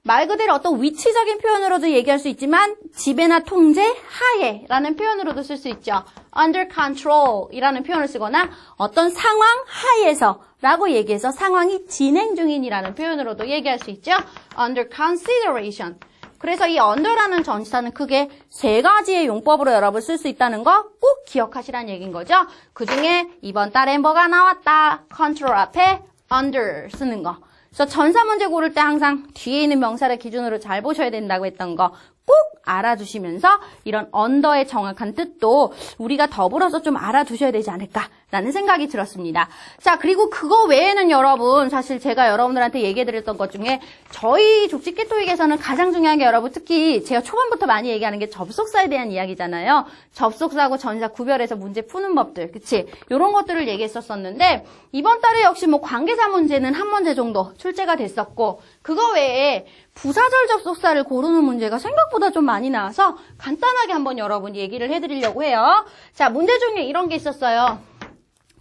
말 그대로 어떤 위치적인 표현으로도 얘기할 수 있지만 지배나 통제 하에라는 표현으로도 쓸 수 있죠. under control이라는 표현을 쓰거나 어떤 상황 하에서 라고 얘기해서 상황이 진행 중인이라는 표현으로도 얘기할 수 있죠. under consideration. 그래서 이 under라는 전치사는 크게 3가지의 용법으로 여러분 쓸 수 있다는 거 꼭 기억하시라는 얘기인 거죠. 그중에 이번 달엔 뭐가 나왔다? control 앞에 under 쓰는 거. 그래서 전사 문제 고를 때 항상 뒤에 있는 명사를 기준으로 잘 보셔야 된다고 했던 거 꼭 알아두시면서 이런 언더의 정확한 뜻도 우리가 더불어서 좀 알아두셔야 되지 않을까라는 생각이 들었습니다. 자, 그리고 그거 외에는 여러분 사실 제가 여러분들한테 얘기해드렸던 것 중에 저희 족집게토익에서는 가장 중요한 게 여러분 특히 제가 초반부터 많이 얘기하는 게 접속사에 대한 이야기잖아요. 접속사하고 전사 구별해서 문제 푸는 법들, 그치? 이런 것들을 얘기했었었는데 이번 달에 역시 뭐 관계사 문제는 한 문제 정도 출제가 됐었고 그거 외에 부사절 접속사를 고르는 문제가 생각보다 좀 많이 나와서 간단하게 한번 여러분 얘기를 해드리려고 해요. 자, 문제 중에 이런 게 있었어요.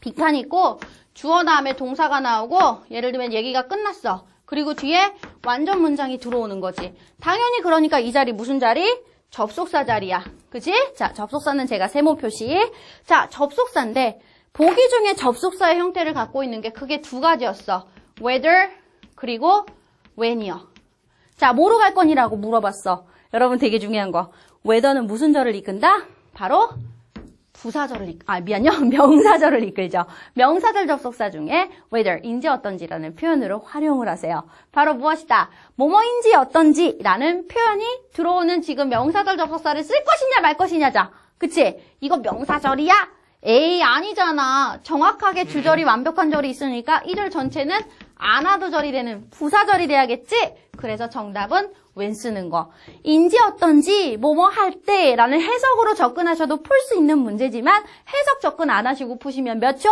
빅판 있고 주어 다음에 동사가 나오고 예를 들면 얘기가 끝났어. 그리고 뒤에 완전 문장이 들어오는 거지. 당연히 그러니까 이 자리 무슨 자리? 접속사 자리야. 그치? 자, 접속사는 제가 세모 표시. 자, 접속사인데 보기 중에 접속사의 형태를 갖고 있는 게 크게 두 가지였어. whether 그리고 when이요. 자, 뭐로 갈 거니라고 물어봤어. 여러분 되게 중요한 거. whether는 무슨 절을 이끈다? 바로 명사절을 이끌죠. 명사절 접속사 중에 whether인지 어떤지라는 표현으로 활용을 하세요. 바로 무엇이다? 뭐뭐인지 어떤지라는 표현이 들어오는 지금 명사절 접속사를 쓸 것이냐 말 것이냐자. 그치? 이거 명사절이야? 에이, 아니잖아. 정확하게 주절이 완벽한 절이 있으니까 이 절 전체는 안하도절이 되는 부사절이 돼야겠지? 그래서 정답은 when 쓰는 거. 인지 어떤지 뭐뭐 할 때라는 해석으로 접근하셔도 풀 수 있는 문제지만 해석 접근 안 하시고 푸시면 몇 초?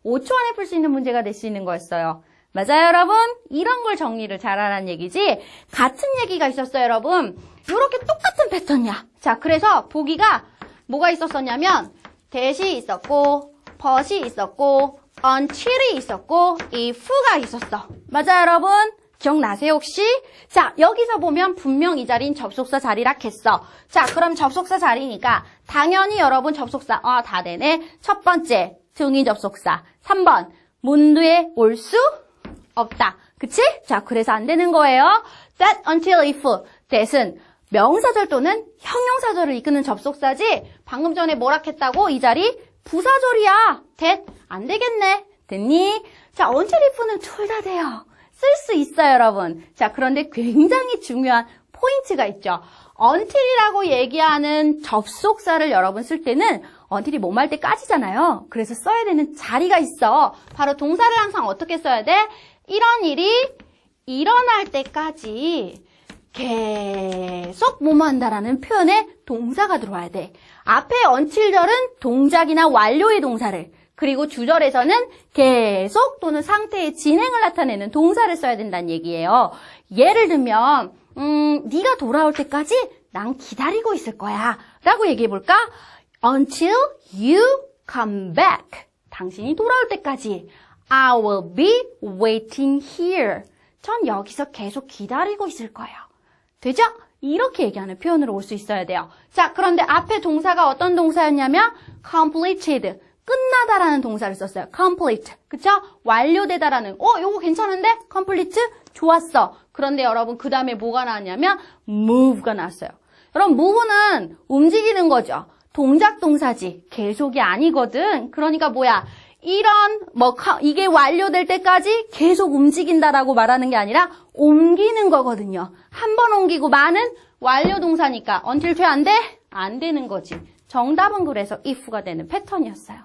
5초 안에 풀 수 있는 문제가 될 수 있는 거였어요. 맞아요, 여러분? 이런 걸 정리를 잘하라는 얘기지. 같은 얘기가 있었어요, 여러분. 이렇게 똑같은 패턴이야. 자, 그래서 보기가 뭐가 있었었냐면 대시 있었고 벗이 있었고 until이 있었고 if가 있었어. 맞아요, 여러분? 기억나세요, 혹시? 자, 여기서 보면 분명 이 자리는 접속사 자리라 했어. 자, 그럼 접속사 자리니까 당연히 여러분 접속사 다 되네. 첫 번째, 등위 접속사. 3번, 문두에 올 수 없다. 그치? 자, 그래서 안 되는 거예요. that, until, if. that은 명사절 또는 형용사절을 이끄는 접속사지. 방금 전에 뭐라 했다고? 이 자리 부사절이야. that 안 되겠네. 됐니? 자, until, if는 둘 다 돼요. 쓸 수 있어요, 여러분. 자, 그런데 굉장히 중요한 포인트가 있죠. until이라고 얘기하는 접속사를 여러분 쓸 때는 until이 뭐뭐 할 때까지잖아요. 그래서 써야 되는 자리가 있어. 바로 동사를 항상 어떻게 써야 돼? 이런 일이 일어날 때까지 계속 뭐뭐 한다라는 표현에 동사가 들어와야 돼. 앞에 until절은 동작이나 완료의 동사를, 그리고 주절에서는 계속 또는 상태의 진행을 나타내는 동사를 써야 된다는 얘기예요. 예를 들면 네가 돌아올 때까지 난 기다리고 있을 거야 라고 얘기해볼까? Until you come back. 당신이 돌아올 때까지 I will be waiting here. 전 여기서 계속 기다리고 있을 거예요. 되죠? 이렇게 얘기하는 표현으로 올 수 있어야 돼요. 자, 그런데 앞에 동사가 어떤 동사였냐면 completed. 끝나다라는 동사를 썼어요. complete. 그쵸? 완료되다라는. 요거 괜찮은데? complete? 좋았어. 그런데 여러분 그 다음에 뭐가 나왔냐면 move가 나왔어요. 여러분 move는 움직이는 거죠. 동작 동사지. 계속이 아니거든. 그러니까 뭐야? 이게 완료될 때까지 계속 움직인다라고 말하는 게 아니라 옮기는 거거든요. 한 번 옮기고 많은 완료 동사니까 until 돼 안 돼? 안 되는 거지. 정답은 그래서 if가 되는 패턴이었어요.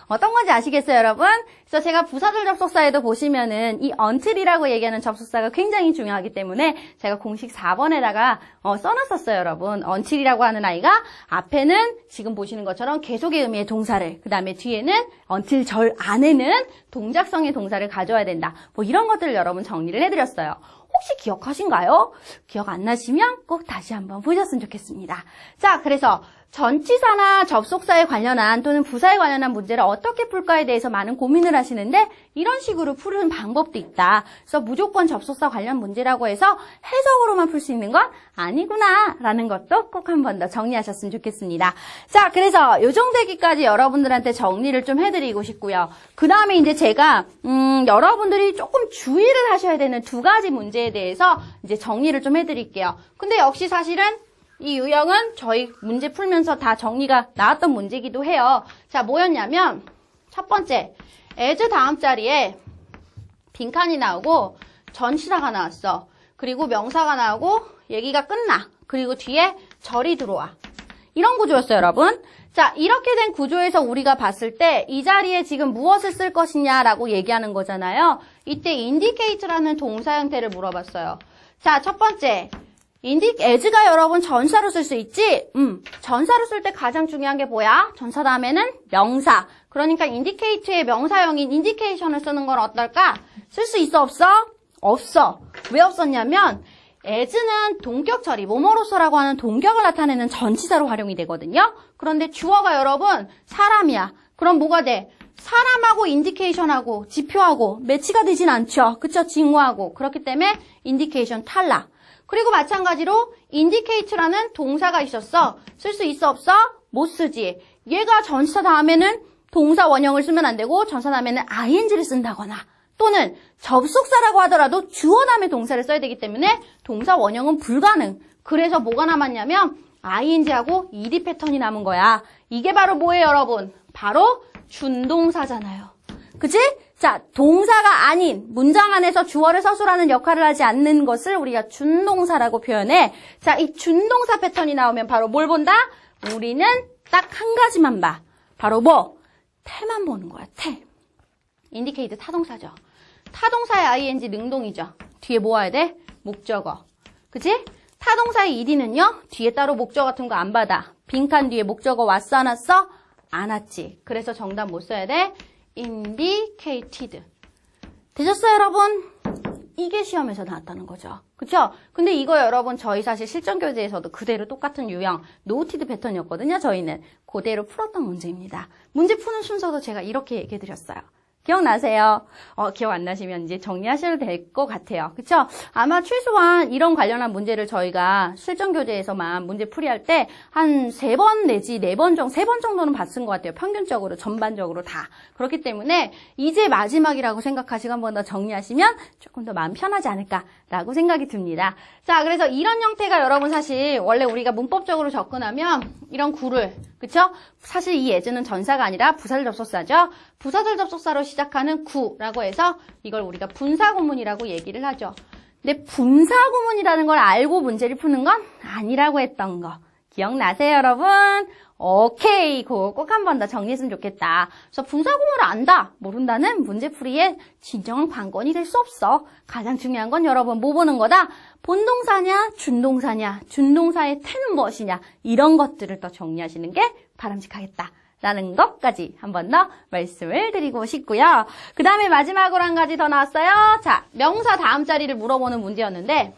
어떤 건지 아시겠어요, 여러분? 그래서 제가 부사절 접속사에도 보시면은 이 until이라고 얘기하는 접속사가 굉장히 중요하기 때문에 제가 공식 4번에다가 써놨었어요, 여러분. until이라고 하는 아이가 앞에는 지금 보시는 것처럼 계속의 의미의 동사를, 그 다음에 뒤에는 until 절 안에는 동작성의 동사를 가져야 된다. 뭐 이런 것들을 여러분 정리를 해드렸어요. 혹시 기억하신가요? 기억 안 나시면 꼭 다시 한번 보셨으면 좋겠습니다. 자, 그래서 전치사나 접속사에 관련한 또는 부사에 관련한 문제를 어떻게 풀까에 대해서 많은 고민을 하시는데 이런 식으로 푸는 방법도 있다. 그래서 무조건 접속사 관련 문제라고 해서 해석으로만 풀 수 있는 건 아니구나 라는 것도 꼭 한 번 더 정리하셨으면 좋겠습니다. 자, 그래서 요 정도 얘기까지 여러분들한테 정리를 좀 해드리고 싶고요. 그 다음에 이제 제가 여러분들이 조금 주의를 하셔야 되는 두 가지 문제에 대해서 이제 정리를 좀 해드릴게요. 근데 역시 사실은 이 유형은 저희 문제 풀면서 다 정리가 나왔던 문제이기도 해요. 자, 뭐였냐면 첫 번째, as 다음 자리에 빈칸이 나오고 전치사가 나왔어. 그리고 명사가 나오고 얘기가 끝나. 그리고 뒤에 절이 들어와. 이런 구조였어요, 여러분. 자, 이렇게 된 구조에서 우리가 봤을 때 이 자리에 지금 무엇을 쓸 것이냐라고 얘기하는 거잖아요. 이때 indicate라는 동사 형태를 물어봤어요. 자, 첫 번째. as가 여러분 전사로 쓸 수 있지? 전사로 쓸 때 가장 중요한 게 뭐야? 전사 다음에는 명사. 그러니까 indicate의 명사형인 indication을 쓰는 건 어떨까? 쓸 수 있어, 없어? 없어. 왜 없었냐면 as는 동격 처리, 뭐뭐로서라고 하는 동격을 나타내는 전치사로 활용이 되거든요. 그런데 주어가 여러분 사람이야. 그럼 뭐가 돼? 사람하고 indication하고 지표하고 매치가 되진 않죠. 그쵸? 징후하고. 그렇기 때문에 indication 탈락. 그리고 마찬가지로 indicate라는 동사가 있었어. 쓸 수 있어 없어? 못 쓰지. 얘가 전치사 다음에는 동사 원형을 쓰면 안 되고 전사 다음에는 ing를 쓴다거나 또는 접속사라고 하더라도 주어 다음에 동사를 써야 되기 때문에 동사 원형은 불가능. 그래서 뭐가 남았냐면 ing하고 ed 패턴이 남은 거야. 이게 바로 뭐예요, 여러분? 바로 준동사잖아요. 그치? 자, 동사가 아닌 문장 안에서 주어를 서술하는 역할을 하지 않는 것을 우리가 준동사라고 표현해. 자, 이 준동사 패턴이 나오면 바로 뭘 본다? 우리는 딱 한 가지만 봐. 바로 뭐? 태만 보는 거야, 태. indicate 타동사죠. 타동사의 ing 능동이죠. 뒤에 뭐 와야 돼? 목적어. 그치? 타동사의 ed는요, 뒤에 따로 목적어 같은 거 안 받아. 빈칸 뒤에 목적어 왔어, 안 왔어? 안 왔지. 그래서 정답 뭐 써야 돼? indicated. 되셨어요, 여러분? 이게 시험에서 나왔다는 거죠. 그쵸? 근데 이거 여러분, 저희 사실 실전교재에서도 그대로 똑같은 유형, 노티드 패턴이었거든요, 저희는. 그대로 풀었던 문제입니다. 문제 푸는 순서도 제가 이렇게 얘기해드렸어요. 기억나세요? 기억 안 나시면 이제 정리하셔도 될 것 같아요. 그쵸? 아마 최소한 이런 관련한 문제를 저희가 실전교재에서만 문제 풀이할 때 한 3번 내지 4번 정도, 3번 정도는 봤은 것 같아요. 평균적으로, 전반적으로 다. 그렇기 때문에 이제 마지막이라고 생각하시고 한 번 더 정리하시면 조금 더 마음 편하지 않을까라고 생각이 듭니다. 자, 그래서 이런 형태가 여러분 사실 원래 우리가 문법적으로 접근하면 이런 구를, 그쵸? 사실 이 as는 전사가 아니라 부사절 접속사죠. 부사절 접속사로 시작하는 구라고 해서 이걸 우리가 분사구문이라고 얘기를 하죠. 근데 분사구문이라는 걸 알고 문제를 푸는 건 아니라고 했던 거. 기억나세요, 여러분? 오케이. 그거 꼭 한 번 더 정리했으면 좋겠다. 그래서 분사구문을 안다, 모른다는 문제풀이의 진정한 관건이 될 수 없어. 가장 중요한 건 여러분 뭐 보는 거다? 본동사냐, 준동사냐, 준동사의 태는 무엇이냐, 이런 것들을 더 정리하시는 게 바람직하겠다. 라는 것까지 한 번 더 말씀을 드리고 싶고요. 그 다음에 마지막으로 한 가지 더 나왔어요. 자, 명사 다음 자리를 물어보는 문제였는데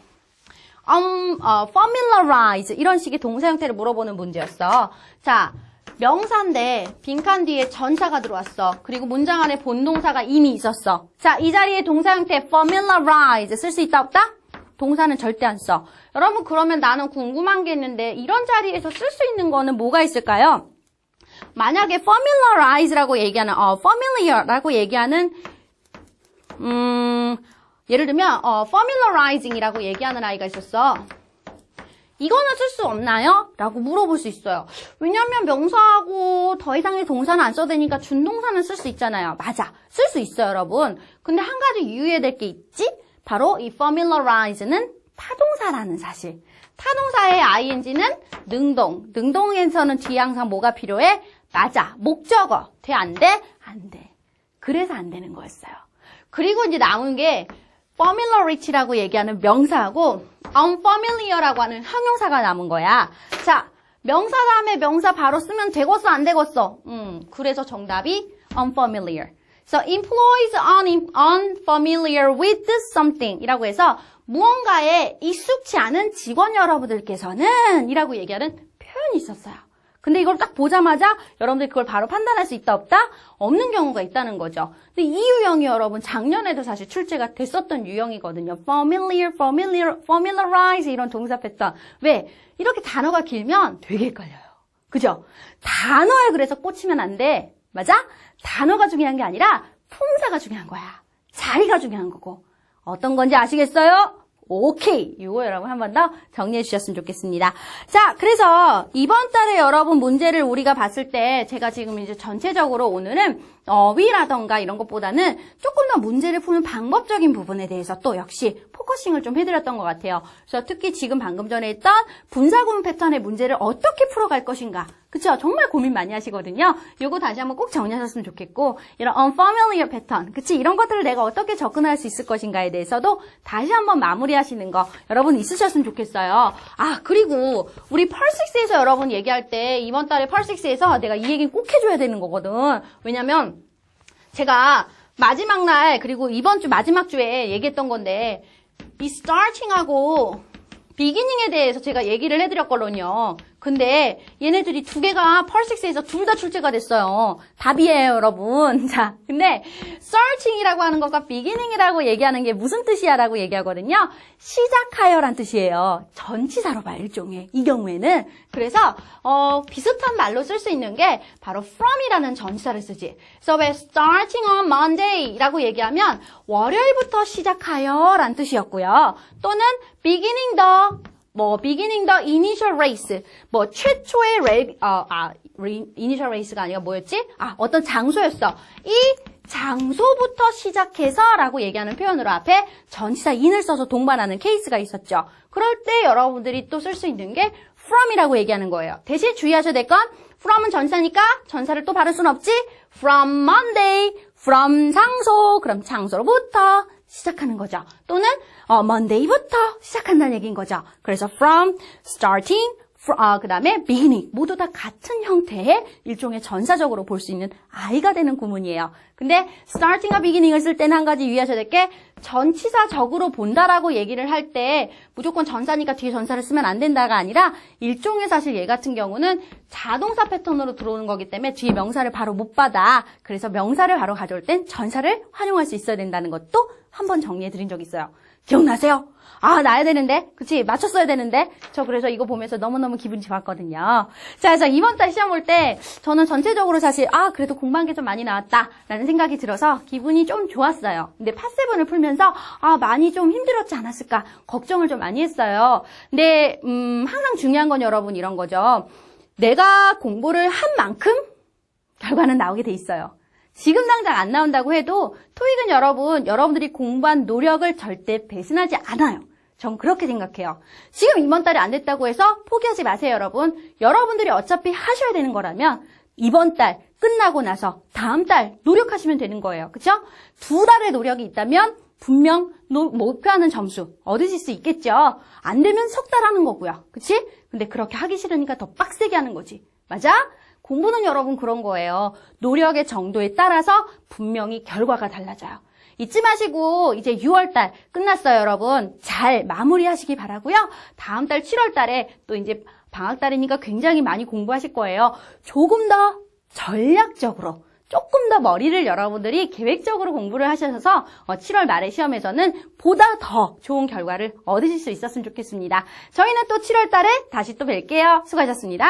familiarize 이런 식의 동사 형태를 물어보는 문제였어. 자, 명사인데 빈칸 뒤에 전사가 들어왔어. 그리고 문장 안에 본동사가 이미 있었어. 자, 이 자리에 동사 형태 familiarize 쓸 수 있다 없다? 동사는 절대 안 써. 여러분 그러면 나는 궁금한 게 있는데 이런 자리에서 쓸 수 있는 거는 뭐가 있을까요? 만약에 familiarize라고 얘기하는 familiar라고 얘기하는 예를 들면 familiarizing이라고 얘기하는 아이가 있었어. 이거는 쓸 수 없나요? 라고 물어볼 수 있어요. 왜냐면 명사하고 더 이상의 동사는 안 써도 되니까 준동사는 쓸 수 있잖아요. 맞아. 쓸 수 있어요, 여러분. 근데 한 가지 유의해야 될 게 있지? 바로 이 familiarize는 타동사라는 사실. 타동사의 ing는 능동. 능동에서는 뒤에 항상 뭐가 필요해? 맞아. 목적어. 돼, 안 돼? 안 돼. 그래서 안 되는 거였어요. 그리고 이제 남은 게 familiarity라고 얘기하는 명사하고 unfamiliar라고 하는 형용사가 남은 거야. 자, 명사 다음에 명사 바로 쓰면 되겠어, 안 되겠어? 그래서 정답이 unfamiliar. So, employees unfamiliar with something 이라고 해서 무언가에 익숙치 않은 직원 여러분들께서는 이라고 얘기하는 표현이 있었어요. 근데 이걸 딱 보자마자 여러분들 그걸 바로 판단할 수 있다 없다? 없는 경우가 있다는 거죠. 근데 이 유형이 여러분 작년에도 사실 출제가 됐었던 유형이거든요. familiarize 이런 동사 패턴. 왜? 이렇게 단어가 길면 되게 헷갈려요. 그죠? 단어에 그래서 꽂히면 안 돼. 맞아? 단어가 중요한 게 아니라 품사가 중요한 거야. 자리가 중요한 거고. 어떤 건지 아시겠어요? 오케이. 이거 여러분 한 번 더 정리해 주셨으면 좋겠습니다. 자, 그래서 이번 달에 여러분 문제를 우리가 봤을 때 제가 지금 이제 전체적으로 오늘은 어휘라던가 이런 것보다는 조금 더 문제를 푸는 방법적인 부분에 대해서 또 역시 포커싱을 좀 해드렸던 것 같아요. 그래서 특히 지금 방금 전에 했던 분사구문 패턴의 문제를 어떻게 풀어갈 것인가. 그쵸? 정말 고민 많이 하시거든요. 요거 다시 한번 꼭 정리하셨으면 좋겠고, 이런 unfamiliar 패턴, 그치? 이런 것들을 내가 어떻게 접근할 수 있을 것인가에 대해서도 다시 한번 마무리하시는 거 여러분 있으셨으면 좋겠어요. 아, 그리고 우리 펄6에서 여러분 얘기할 때 이번 달에 펄6에서 내가 이 얘기는 꼭 해줘야 되는 거거든. 왜냐면 제가 마지막 날 그리고 이번 주 마지막 주에 얘기했던 건데 이 starting하고 beginning에 대해서 제가 얘기를 해드렸거든요. 근데 얘네들이 두 개가 펄6에서 둘 다 출제가 됐어요. 답이에요, 여러분. 자, 근데 starting이라고 하는 것과 beginning이라고 얘기하는 게 무슨 뜻이야라고 얘기하거든요. 시작하여란 뜻이에요. 전치사로 봐, 일종의. 이 경우에는. 그래서 비슷한 말로 쓸 수 있는 게 바로 from이라는 전치사를 쓰지. 그래서 왜 starting on Monday라고 얘기하면 월요일부터 시작하여란 뜻이었고요. 또는 beginning the initial race, 최초의 initial race가 아니라 뭐였지? 어떤 장소였어. 이 장소부터 시작해서 라고 얘기하는 표현으로 앞에 전치사 in을 써서 동반하는 케이스가 있었죠. 그럴 때 여러분들이 또 쓸 수 있는 게 from이라고 얘기하는 거예요. 대신 주의하셔야 될 건 from은 전치사니까 전사를 또 바를 수는 없지. from Monday, from 장소, 그럼 장소로부터 시작하는 거죠. 또는 Monday부터 시작한다는 얘기인 거죠. 그래서 from, starting, 그 다음에 beginning 모두 다 같은 형태의 일종의 전사적으로 볼 수 있는 I가 되는 구문이에요. 근데 starting과 beginning을 쓸 때는 한 가지 유의하셔야 될 게 전치사적으로 본다라고 얘기를 할 때 무조건 전사니까 뒤에 전사를 쓰면 안 된다가 아니라 일종의 사실 얘 같은 경우는 자동사 패턴으로 들어오는 거기 때문에 뒤에 명사를 바로 못 받아. 그래서 명사를 바로 가져올 땐 전사를 활용할 수 있어야 된다는 것도 한번 정리해 드린 적 있어요. 기억나세요? 나야 되는데. 그치? 맞췄어야 되는데. 저 그래서 이거 보면서 너무너무 기분이 좋았거든요. 자, 그래서 이번 달 시험 볼 때 저는 전체적으로 사실 그래도 공부한 게 좀 많이 나왔다라는 생각이 들어서 기분이 좀 좋았어요. 근데 파7을 풀면서 많이 좀 힘들었지 않았을까 걱정을 좀 많이 했어요. 근데 항상 중요한 건 여러분 이런 거죠. 내가 공부를 한 만큼 결과는 나오게 돼 있어요. 지금 당장 안 나온다고 해도 토익은 여러분들이 공부한 노력을 절대 배신하지 않아요. 전 그렇게 생각해요. 지금 이번 달에 안 됐다고 해서 포기하지 마세요, 여러분. 여러분들이 어차피 하셔야 되는 거라면 이번 달 끝나고 나서 다음 달 노력하시면 되는 거예요. 그쵸? 2달의 노력이 있다면 분명 목표하는 점수 얻으실 수 있겠죠. 안 되면 석 달 하는 거고요. 그치? 근데 그렇게 하기 싫으니까 더 빡세게 하는 거지. 맞아? 공부는 여러분 그런 거예요. 노력의 정도에 따라서 분명히 결과가 달라져요. 잊지 마시고 이제 6월달 끝났어요, 여러분. 잘 마무리하시기 바라고요. 다음 달 7월달에 또 이제 방학달이니까 굉장히 많이 공부하실 거예요. 조금 더 전략적으로 조금 더 머리를 여러분들이 계획적으로 공부를 하셔서 7월 말의 시험에서는 보다 더 좋은 결과를 얻으실 수 있었으면 좋겠습니다. 저희는 또 7월 달에 다시 또 뵐게요. 수고하셨습니다.